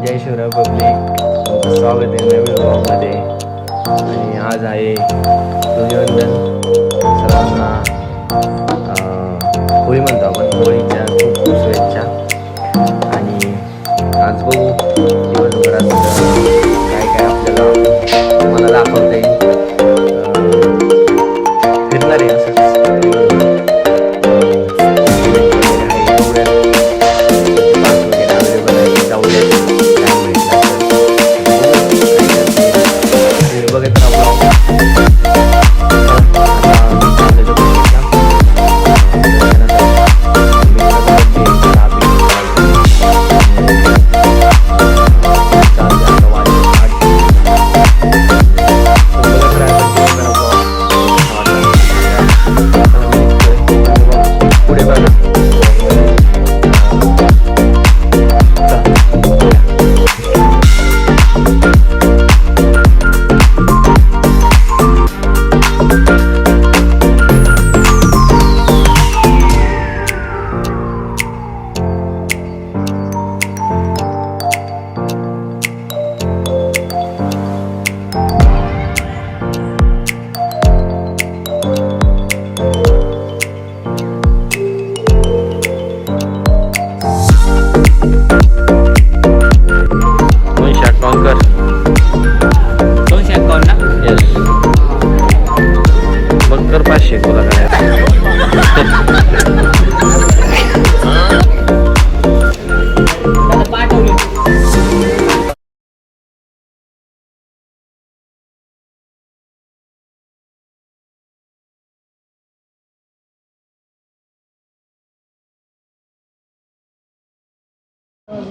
जय Shivray public, स्वागत आहे नवीन ब्लॉगमध्ये. आणि आज आहे सूर्यवंदन. सर्वांना होळी म्हणतो आपण, होळीच्या खूप खूप शुभेच्छा. आणि आज बघू दिवसभरात काय काय आपल्याला मला दाखवता येईल. फिरणार आहे असंच.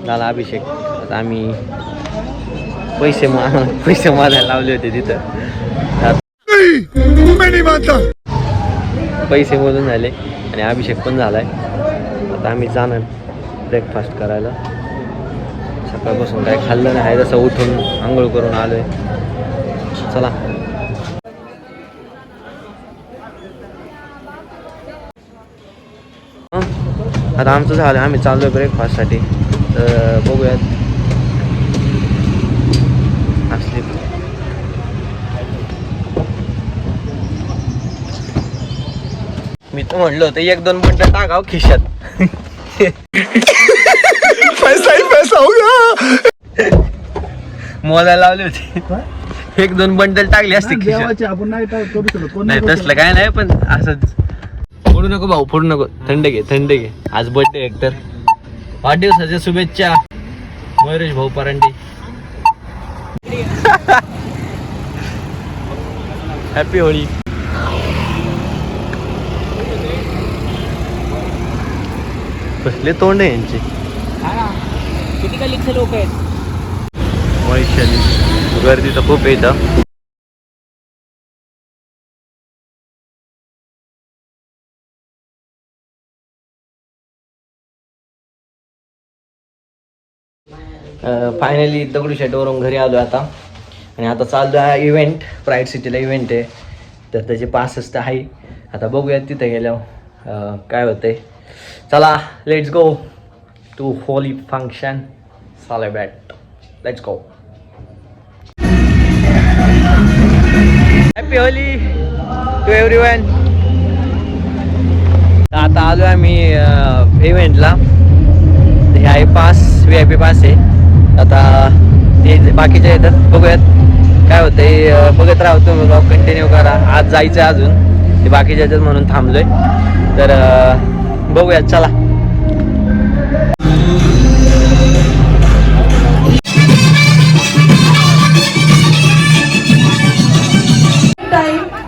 झाला अभिषेक. आता आम्ही पैसे मारायला लावले होते तिथं. पैसे मोजून झाले आणि अभिषेक पण झालाय. आता आम्ही जाणार ब्रेकफास्ट करायला. सकाळपासून काय खाल्लं नाही, जसं उठून आंघोळ करून आलोय. चला आता आमचं झालं, आम्ही चाललोय ब्रेकफास्टसाठी. तर बघूयात असली मी तर म्हणलं होतं 1-2 बंडल टाकाव खिशात. पैसा ही पैसा होगा. मोलायला लावले होते, 1-2 बंडल टाकली असते खिशात. नाही तसलं काय नाही, पण असंच. फोडू नको भाऊ, फोडू नको. थंड घे. आज बर्थडे एकतर. वाढदिवसाच्या शुभेच्छा मयुरेश भाऊ परांडे. हॅपी होळी. कसले तोंड आहे यांचे. किती गल्लीचे लोक आहेत. वैशाली गर्दी तर खूप येतं. फायनली दगडूशेठवरून घरी आलो आता. आणि आता चाललो आहे इव्हेंट, प्राईड सिटीला इव्हेंट आहे. तर त्याचे पासेस तर आहे. आता बघूयात तिथे गेल्यावर काय होतंय. चला let's go to Holi function celebrate. Let's go. Happy Holi to everyone. आता आलो आम्ही इव्हेंटला. हे आहे पास, VIP पास आहे. आता ते बाकीचे येतात, बघूयात काय होतंय. बघत राहतो तुम्ही, ब्लॉग कंटिन्यू करा. आज जायचं आहे अजून, ते बाकीचे येतात म्हणून थांबलोय. तर बघूयात, चला.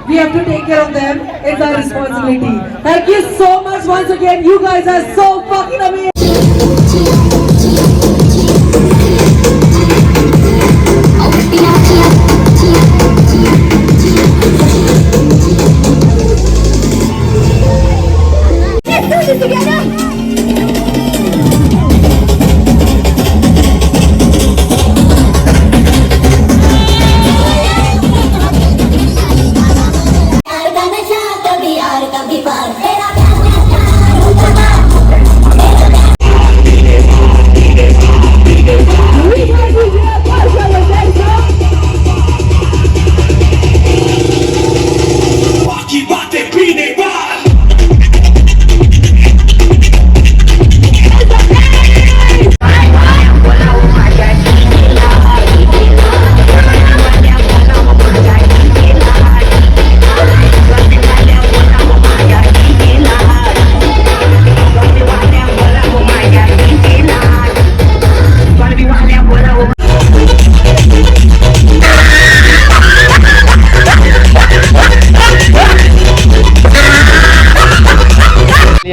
We have to take care of them. It's our responsibility. Thank you so much once again. You guys are so fucking amazing. कभी पार तेरा प्यार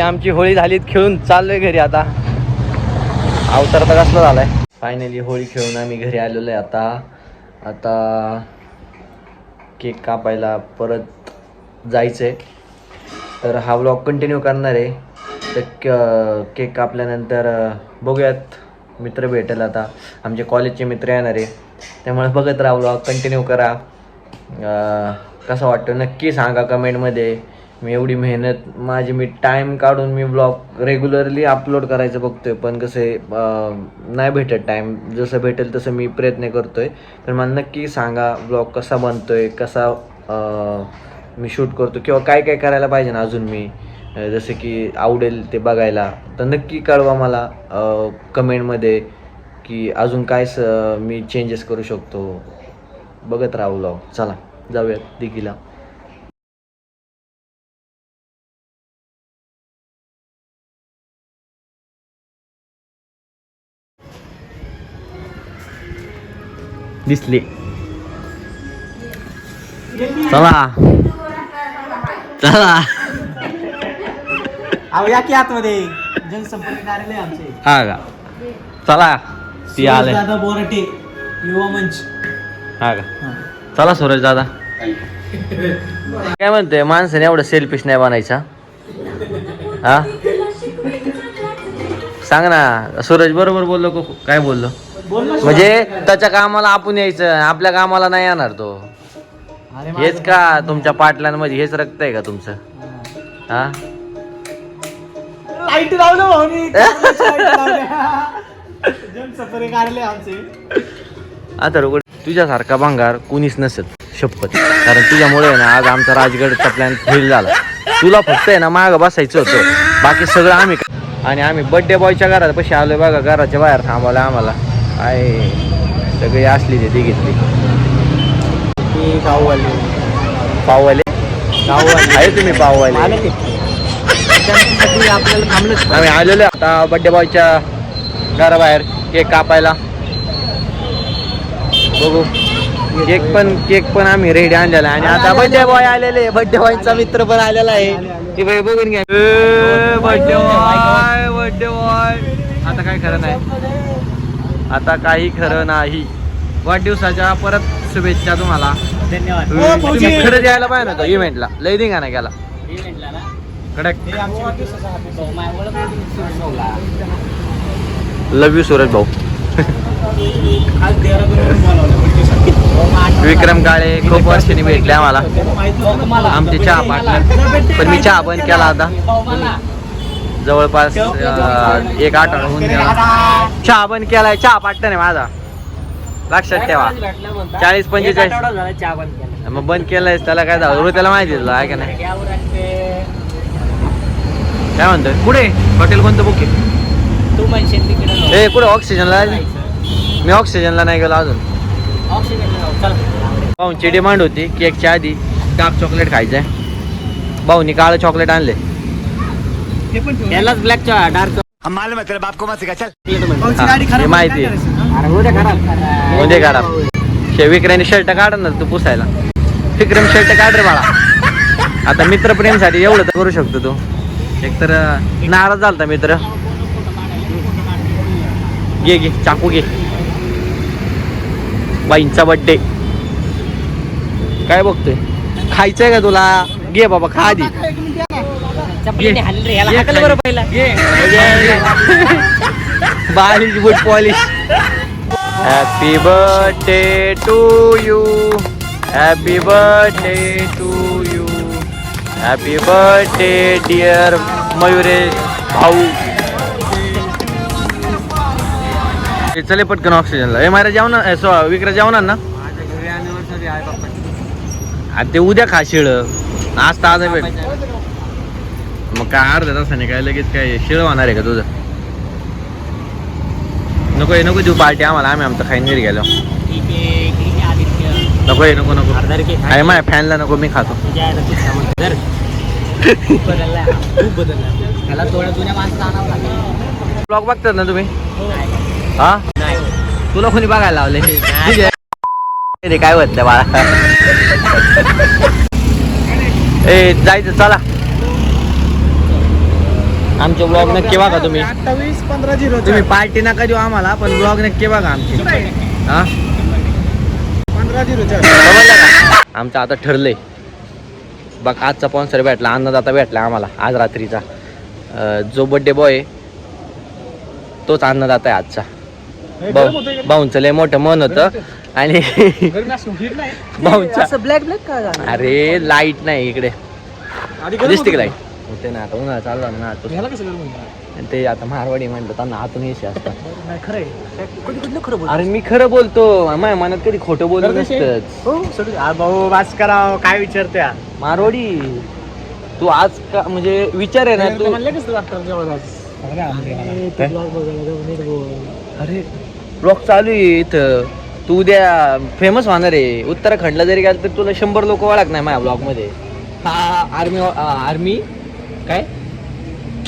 आमची होळी झालीत खेळून चाललोय घरी आता. अवतार तर कसला झालाय. फायनली होळी खेळून आम्ही घरी आलेलो आहे. आता केक कापायला परत जायचं आहे. तर हा व्लॉग कंटिन्यू करणार आहे. तर केक कापल्यानंतर बघूयात, मित्र भेटेल आता, आमचे कॉलेजचे मित्र येणार आहे. त्यामुळे बघत राहा, व्लॉग कंटिन्यू करा. कसं वाटतं नक्की सांगा कमेंटमध्ये. मी एवढी मेहनत मी टाईम काढून मी व्लॉग रेग्युलरली अपलोड करायचं बघतोय, पण कसं आहे नाही भेटत टाईम. जसं भेटेल तसं मी प्रयत्न करतोय. तर मला नक्की सांगा व्लॉग कसा बनतोय, कसा मी शूट करतो, किंवा काय काय करायला पाहिजे ना अजून मी, जसं की आवडेल ते बघायला. तर नक्की कळवा मला कमेंटमध्ये की अजून काय मी चेंजेस करू शकतो. बघत राहा व्लॉग. चला जाऊयात दिघीला. दिसले. चला चला. अहो या की आतमध्ये जनसंपर्क कार्यालय आमचे. हा का, चला. ती आले दादा बोराटे युवा मंच. हा का, चला सूरज दादा. काय म्हणते, माणसाने एवढं सेल्फिश नाही बनायचा. हा सांग ना. सूरज बरोबर बोललो का काय बोललो? म्हणजे त्याच्या कामाला आपण यायचं, आपल्या कामाला नाही येणार तो. हेच का तुमच्या पाटलांमध्ये हेच रक्त आहे का तुमचं? हा लाईट लावलं भाऊनी. जनसंपर्क कार्यालय आमचे. आता रोग तुझ्यासारखा भंगार कुणीच नसेल, शपथ. कारण तुझ्यामुळे ना आज आमचा राजगडचा प्लॅन फेल झाला. तुला फक्त आहे ना मागं बसायचं होतं, बाकी सगळं आम्ही. आणि आम्ही बड्डे बॉयच्या घरात पशी आलोय बघा, घराच्या बाहेर थांबवलं आम्हाला. आहे सगळी असली ते घेतली. पाववाले आहे तुम्ही, पाववाले. आम्ही आलेलो आता बड्डे बॉयच्या घराबाहेर केक कापायला. बघू केक पण आम्ही रेडी आणलेला आहे. आणि आता बड्डे बॉय आलेले, बड्डे बॉयचा मित्र पण आलेला आहे. ते बाई बघून घ्या. Birthday boy. आता काय खरं नाही, आता काही खरं नाही. वाढदिवसाच्या परत शुभेच्छा तुम्हाला. धन्यवाद. तुम्ही खरंच यायला पाहिजे होतं इव्हेंटला. लय दिंगा नाही गेला कडक. लव यू सूरज भाऊ. विक्रम काळे खूप वर्षांनी भेटले आम्हाला, आमचे चहा पार्टनर. पण मी चहा बंद केला आता जवळपास 1 आठवडा होऊन गेला. चहा बंद केलाय. चहा पार्टनर आहे माझा, लक्षात ठेवा. 40-45 मग बंद केलंय त्याला काय झालं त्याला माहिती तुला आहे का नाही? काय म्हणतोय? कुठे हॉटेल कोणतं बुक आहे? तू म्हणशील तिकडे. ए कुठे ऑक्सिजनला? मी ऑक्सिजनला नाही गेलो अजून. भाऊंची डिमांड होती केकच्या आधी डार्क चॉकलेट खायचंय. भाऊनी काळं चॉकलेट आणले. यालाच ब्लॅक डार्क. हम मालूम है तेरे बाप को मत सिखा चल. माहिती आहे. उद्या खराब. विक्रमने शर्ट काढ ना तू पुसायला. विक्रम शर्ट काढ रे बाळा. आता मित्रप्रेमसाठी एवढं तर करू शकतो तू. एकतर नाराज झालता मित्र. घे चाकू घे. बाईंचा बड्डे काय बघतोय? खायचंय का तुला? घे बाबा, खा आधी. बालिश boot polish. Happy birthday to you. Happy birthday to you. Happy birthday dear Mayuresh भाऊ. चले पटकन ऑक्सिजनला. हे माझ्या जेवणार विक्रा जेवणार ना? ते उद्या खा शिळ. आज ताजा भेट. मग काय अर्ध्या तासाने काय लगेच काय शिळ होणार आहे का तुझं? नको देऊ पार्टी आम्हाला. आम्ही आमचं खाईन घरी गेलो. नको आहे माझ्या फॅनला नको. मी खातो. ब्लॉग बघतात ना तुम्ही? हा तुला कोणी बघायला लावले? काय होत बाळा. ए जायचं चला. आमचे ब्लॉग नक्की बघा तुम्ही. 28-15-0 तुम्ही पार्टी नका देऊ आम्हाला, पण ब्लॉग नक्की बघा आमचे. हा 15-0 समजलं का? आमचं आता ठरलंय बघ. आजचा स्पॉन्सर भेटला, अन्नदाता भेटला आम्हाला आज रात्रीचा. जो बड्डे बॉय आहे तोच अन्नदाता आहे आजचा. भाऊंचं लय मोठं मन होतं आणि भाऊंचा ब्लॅक ब्लॅक काय झालं? अरे लाईट नाही इकडे दिसते की लाईट होते ना. आता उन्हाळा चालला ना तो. ते आता मारवाडी म्हणलं त्यांना आतून येशी असतात. अरे मी खरं बोलतो, माझ्या मनात कधी खोटं बोलत नसतं. भाऊ बास कराव, काय विचारते मारवाडी तू आज का म्हणजे विचार आहे ना तू. अरे ब्लॉग चालू आहे इथं. तू उद्या फेमस होणार आहे. उत्तराखंडला जरी गेलं तर तुला 100 लोक ओळख नाही माझ्या ब्लॉग मध्ये. हा आर्मी काय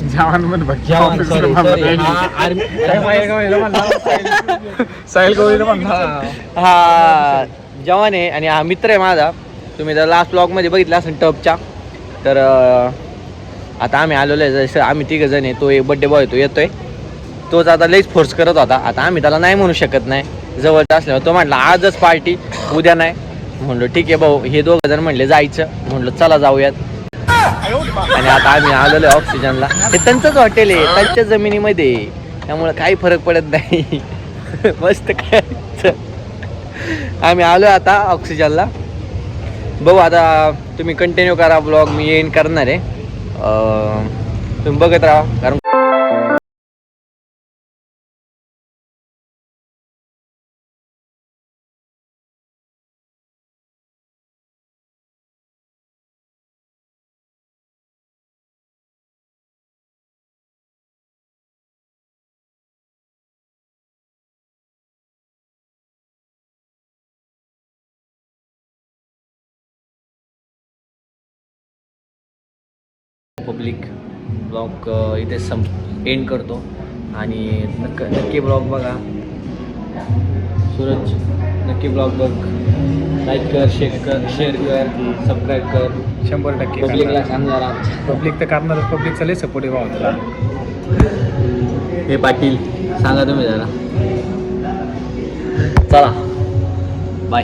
जवान म्हण बघ. जवान sorry, हा आर्मी साहिल गवळीला म्हणला. हा जवान आहे आणि हा मित्र आहे माझा. तुम्ही जर लास्ट ब्लॉग मध्ये बघितलं असेल टपच्या. तर आता आम्ही आलेलो आहे. जसं आम्ही 3 जण आहे. तो एक बड्डे बॉय तो येतोय. तोच आता लईच फोर्स करत होता. आता आम्ही त्याला नाही म्हणू शकत नाही जवळचा असल्यावर. तो म्हटला आजच पार्टी उद्या नाही. म्हणलो ठीक आहे भाऊ. हे 2 जण म्हणले जायचं. म्हणलं चला जाऊयात. आणि आता आम्ही आलेलो आहे ऑक्सिजनला. हे त्यांचंच हॉटेल आहे, त्यांच्या जमिनीमध्ये, त्यामुळे काही फरक पडत नाही. मस्त काय आम्ही आलो आता ऑक्सिजनला. बघू आता तुम्ही कंटिन्यू करा ब्लॉग. मी येईन करणार आहे. तुम्ही बघत राहा कारण पब्लिक ब्लॉग इथे एंड करतो. आणि नक्की ब्लॉग बघा. सूरज नक्की ब्लॉग बघ. लाईक कर, शेअर कर, सबस्क्राईब कर. 100% पब्लिकला सांगणार आमच्या. पब्लिक तर करणारच. पब्लिकचा लय सपोर्टिव्ह भाऊ तुला. हे पाटील सांगा तुम्ही जरा. चला बाय.